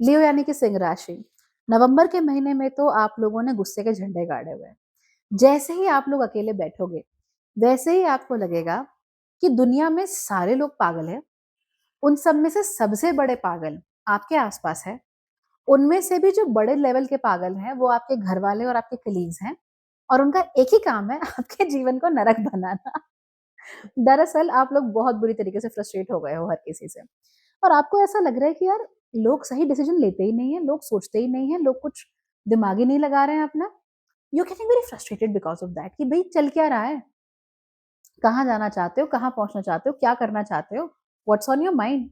लियो यानी कि सिंह राशि। नवंबर के महीने में तो आप लोगों ने गुस्से के झंडे गाड़े हुए हैं। जैसे ही आप लोग अकेले बैठोगे, वैसे ही आपको लगेगा कि दुनिया में सारे लोग पागल हैं। उन सब में से सबसे बड़े पागल आपके आसपास है। उनमें से भी जो बड़े लेवल के पागल हैं, वो आपके घरवाले और आपके कलीग्स हैं और उनका एक ही काम है आपके जीवन को नरक बनाना। दरअसल आप लोग बहुत बुरी तरीके से फ्रस्ट्रेट हो गए हो हर किसी से और आपको ऐसा लग रहा है कि यार लोग सही डिसीजन लेते ही नहीं है, लोग सोचते ही नहीं है, लोग कुछ दिमाग ही नहीं लगा रहे हैं अपना। You getting very frustrated because of that कि भाई चल क्या रहा है, कहाँ जाना चाहते हो, कहाँ पहुंचना चाहते हो, क्या करना चाहते हो, व्हाट्स ऑन योर माइंड।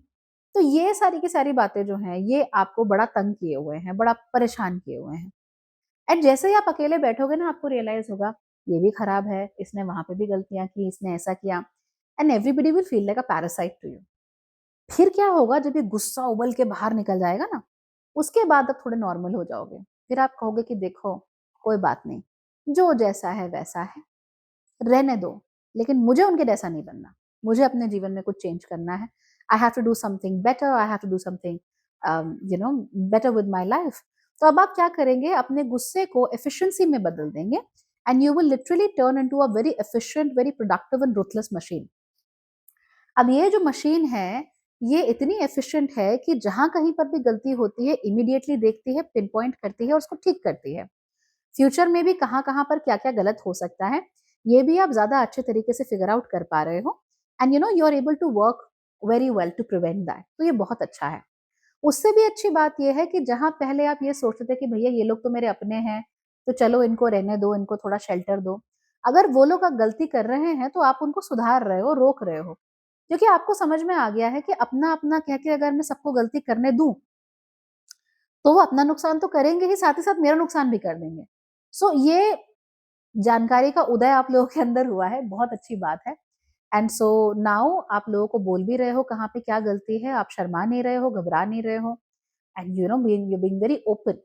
तो ये सारी की सारी बातें जो हैं ये आपको बड़ा तंग किए हुए हैं, बड़ा परेशान किए हुए हैं। एंड जैसे ही आप अकेले बैठोगे ना आपको रियलाइज होगा ये भी खराब है, इसने वहां पे भी गलतियां की, इसने ऐसा किया। And everybody will feel like a parasite to you. फिर क्या होगा जब ये गुस्सा उबल के बाहर निकल जाएगा ना, उसके बाद आप थोड़े नॉर्मल हो जाओगे। फिर आप कहोगे कि देखो कोई बात नहीं, जो जैसा है वैसा है, रहने दो। लेकिन मुझे उनके जैसा नहीं बनना, मुझे अपने जीवन में कुछ चेंज करना है। I have to do something better, I have to do something better with my life. तो अब आप क्या करेंगे, अपने गुस्से को एफिशिएंसी में बदल देंगे and you will literally turn into a very efficient, very productive and ruthless machine. अब ये जो मशीन है, ये इतनी एफिशिएंट है कि जहां कहीं पर भी गलती होती है इमीडिएटली देखती है, पिन पॉइंट करती है और उसको ठीक करती है। फ्यूचर में भी कहाँ-कहाँ पर क्या-क्या गलत हो सकता है, ये भी आप ज़्यादा अच्छे तरीके से फिगर आउट कर पा रहे हो and you are able to work very well to prevent that. तो ये बहुत अच्छा है। उससे भी अच्छी बात ये है कि जहाँ पहले आप ये सोचते थे कि भैया ये लोग तो मेरे अपने हैं, तो चलो इनको रहने दो, इनको थोड़ा शेल्टर दो। अगर वो लोग गलती कर रहे हैं, तो आप उनको सुधार रहे हो, रोक रहे हो। क्योंकि आपको समझ में आ गया है कि अपना-अपना कह के अगर मैं सबको गलती करने दूँ, तो वो अपना नुकसान तो करेंगे ही, साथ ही साथ मेरा नुकसान भी कर देंगे। सो ये जानकारी का उदय आप लोगों के अंदर हुआ है, बहुत अच्छी बात है। एंड सो नाउ आप लोगों को बोल भी रहे हो कहाँ पे क्या गलती है, आप शर्मा नहीं रहे हो, घबरा नहीं रहे हो and you being very open.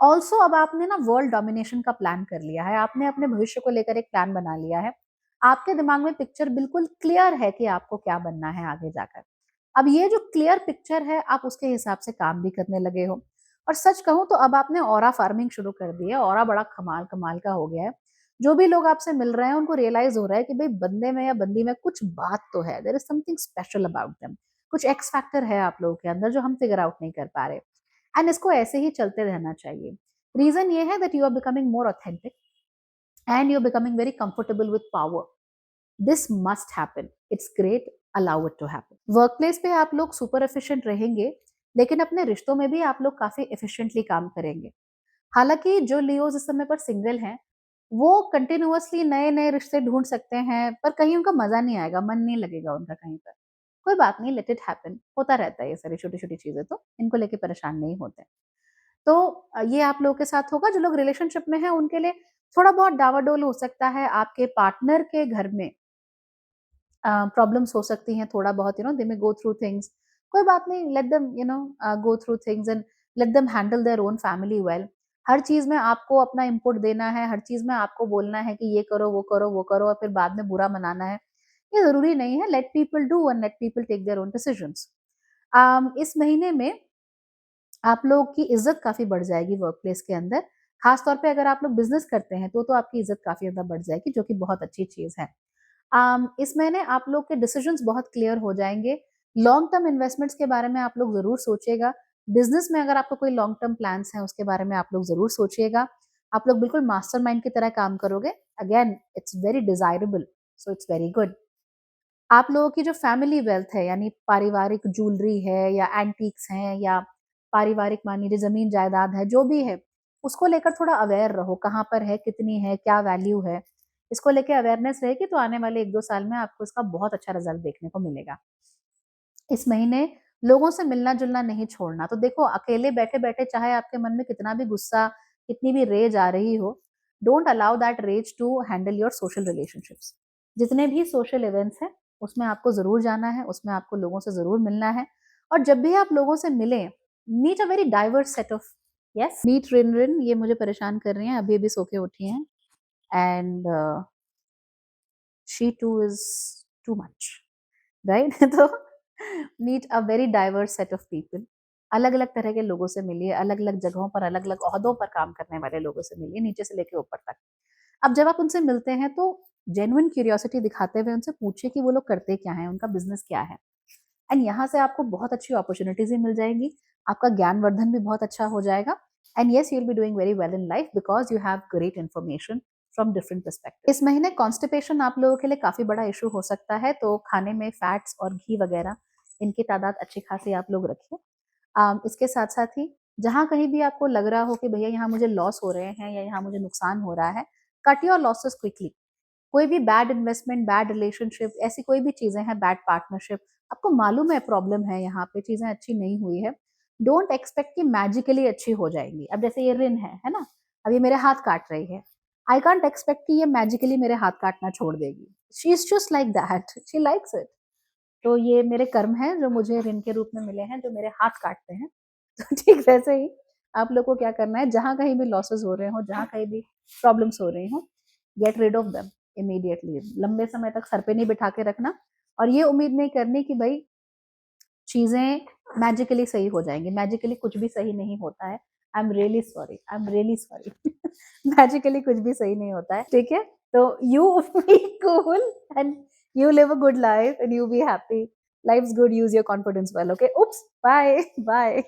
Also अब आपने ना वर्ल्ड डोमिनेशन का प्लान कर लिया है, आपने अपने भविष्य को लेकर एक प्लान बना लिया है। आपके दिमाग में पिक्चर बिल्कुल क्लियर है कि आपको क्या बनना है आगे जाकर। अब ये जो क्लियर पिक्चर है, आप उसके हिसाब से काम भी करने लगे हो। और सच कहूँ तो अब आपने ऑरा फार्मिंग शुरू कर दी है, ऑरा बड़ा कमाल कमाल का हो गया है। जो भी लोग आपसे मिल रहे हैं उनको रियलाइज हो रहा है कि भाई बंदे में या बंदी में कुछ बात तो है, there is something special about them. कुछ एक्स फैक्टर है आप लोगों के अंदर जो हम फिगर आउट नहीं कर पा रहे। एंड इसको ऐसे ही चलते रहना चाहिए। रीजन ये है that you are becoming more authentic and you are becoming very comfortable with power. This must happen, it's great, allow it to happen. Work place पे आप लोग सुपर एफिशिएंट रहेंगे, लेकिन अपने रिश्तों में भी आप लोग काफी एफिशिएंटली काम करेंगे। हालांकि जो लियोज इस समय पर सिंगल हैं, वो कंटिन्यूअसली नए नए रिश्ते ढूंढ सकते हैं, पर कहीं उनका मजा नहीं आएगा, मन नहीं लगेगा उनका कहीं पर। कोई बात नहीं, लेट इट हैपन, होता रहता है ये सारी छोटी छोटी चीजें, तो इनको लेके परेशान नहीं होते। तो ये आप लोगों के साथ होगा। जो लोग रिलेशनशिप में हैं उनके लिए थोड़ा बहुत डावाडोल हो सकता है। आपके पार्टनर के घर में प्रॉब्लम्स हो सकती हैं थोड़ा बहुत, दे मे गो थ्रू थिंग्स। कोई बात नहीं, let them go through things and let them handle their own family well. हर चीज़ में आपको अपना इनपुट देना है, हर चीज़ में आपको बोलना है कि ये करो, वो करो, वो करो और फिर बाद में बुरा मनाना है, ये ज़रूरी नहीं है। Let people do and let people take their own decisions. इस महीने में आप लोग की इज़्ज़त काफ़ी बढ़ जाएगी वर्क प्लेस के अंदर। ख़ास तौर पे अगर आप लोग बिज़नेस करते हैं तो आपकी इज़्ज़त काफ़ी ज़्यादा बढ़ जाएगी, जो कि बहुत अच्छी चीज़ है। इस महीने आप लोग के डिसीजंस बहुत क्लियर हो जाएँगे। लॉन्ग टर्म इन्वेस्टमेंट्स के बारे में आप लोग ज़रूर सोचिएगा। बिज़नेस में अगर आपको कोई लॉन्ग टर्म प्लान्स हैं, उसके बारे में आप लोग ज़रूर सोचिएगा। आप लोग बिल्कुल मास्टरमाइंड की तरह काम करोगे। Again it's very desirable, so it's very good. आप लोगों की जो फैमिली वेल्थ है, यानी पारिवारिक ज्वेलरी है या एंटीक्स हैं या पारिवारिक मान लीजिए ज़मीन जायदाद है, जो भी है, उसको लेकर थोड़ा अवेयर रहो, कहाँ पर है, कितनी है, क्या वैल्यू है। इसको लेके अवेयरनेस रहेगी तो आने वाले 1-2 साल में आपको इसका बहुत अच्छा रिज़ल्ट देखने को मिलेगा। इस महीने लोगों से मिलना-जुलना नहीं छोड़ना। तो देखो अकेले बैठे-बैठे चाहे आपके मन में कितना भी गुस्सा, कितनी भी रेज आ रही हो, don't allow that rage to handle your social relationships. जितने भी सोशल इवेंट्स हैं, उसमें आपको ज़रूर जाना है, उसमें आपको लोगों से ज़रूर मिलना है और जब भी आप लोगों से मिलें, meet a very diverse set of yes, meet रिन-रिन, ये मुझे परेशान कर रही हैं, अभी-अभी सो के उठी हैं and she too is too much, right? तो meet a very diverse set of people. अलग-अलग तरह के लोगों से मिलिए, अलग-अलग जगहों पर, अलग-अलग ओहदों पर काम करने वाले लोगों से मिलिए, नीचे से लेके ऊपर तक। अब जब आप उनसे मिलते हैं तो जेन्युइन क्यूरियोसिटी दिखाते हुए उनसे पूछिए कि वो लोग करते क्या हैं, उनका बिज़नेस क्या है? एंड यहाँ से आपको बहुत अच्छी अपॉर्च्युनिटीज़ भी मिल जाएँगी, आपका ज्ञानवर्धन भी बहुत अच्छा हो जाएगा and yes you will be doing very well in life because you have great information from different perspective. इस महीने कॉन्स्टिपेशन आप लोगों के लिए काफ़ी बड़ा इश्यू हो सकता है, तो खाने में फैट्स और घी वगैरह इनकी तादाद अच्छी खासी आप लोग रखिए। इसके साथ-साथ ही जहाँ कहीं भी आपको लग रहा हो कि भैया यहाँ मुझे लॉस हो रहे हैं या यहाँ मुझे नुकसान हो रहा है, कट योर लॉसेस क्विकली। कोई भी बैड इन्वेस्टमेंट, बैड रिलेशनशिप, ऐसी कोई भी चीज़ें हैं, बैड पार्टनरशिप, आपको मालूम है प्रॉब्लम है यहाँ पे, चीज़ें अच्छी नहीं हुई है, डोंट एक्सपेक्ट कि मैजिकली अच्छी हो जाएँगी। अब जैसे ये रिन है ना? अब ये मेरे हाथ काट रही है। आई कांट एक्सपेक्ट कि ये मैजिकली मेरे हाथ काटना छोड़ देगी। She is just like that, she likes it. तो ये मेरे कर्म हैं जो मुझे ऋण के रूप में मिले हैं, जो मेरे हाथ काटते हैं। तो ठीक वैसे ही आप लोग को क्या करना है, जहाँ कहीं भी लॉसेस हो रहे हों, जहाँ कहीं भी प्रॉब्लम्स हो रही हों, get rid of them immediately. लंबे समय तक सर पे नहीं बिठा के रखना और ये उम्मीद नहीं करनी कि भई चीज़ें मैजिकली सही हो जाएँगी। मैजिकली कुछ भी सही नहीं होता है। I am really sorry, I am really sorry. Magically कुछ भी सही नहीं होता है, ठीक है? तो you be cool and you live a good life and you be happy. Life's good. Use your confidence well. Okay. Oops. Bye. Bye.